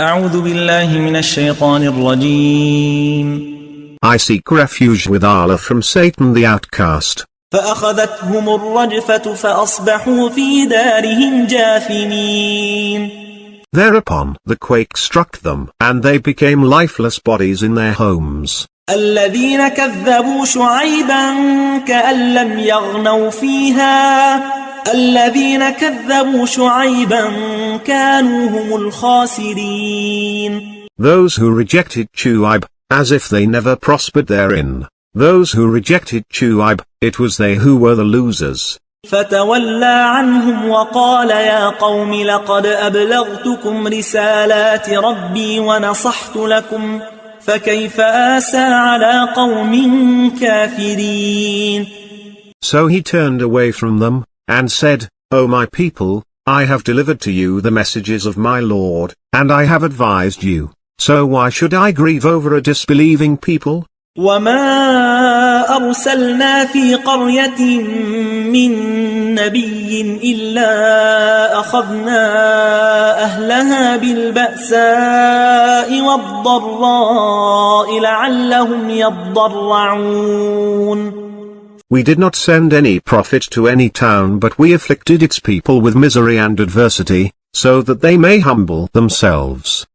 أعوذ بالله من الشيطان الرجيم. I seek refuge with Allah from Satan the outcast. فأخذتهم الرجفة فأصبحوا في دارهم جاثمين. Thereupon the quake struck them, and they became lifeless bodies in their homes. الذين كذبوا شعيبا كأن لم يغنوا فيها الذين كذبوا شعيبا كانوا هم الخاسرين. Those who rejected Shu'aib, as if they never prospered therein. Those who rejected Shu'aib, it was they who were the losers. فتولى عنهم وقال يا قوم لقد أبلغتكم رسالات ربي ونصحت لكم فكيف آسى على قوم كافرين. So he turned away from them, and said, O my people, I have delivered to you the messages of my Lord, and I have advised you, so why should I grieve over a disbelieving people? وما أرسلنا في قرية من نبي إلا أخذنا أهلها بالبأساء والضراء لعلهم يضرعون. We did not send any prophet to any town, but we afflicted its people with misery and adversity, so that they may humble themselves.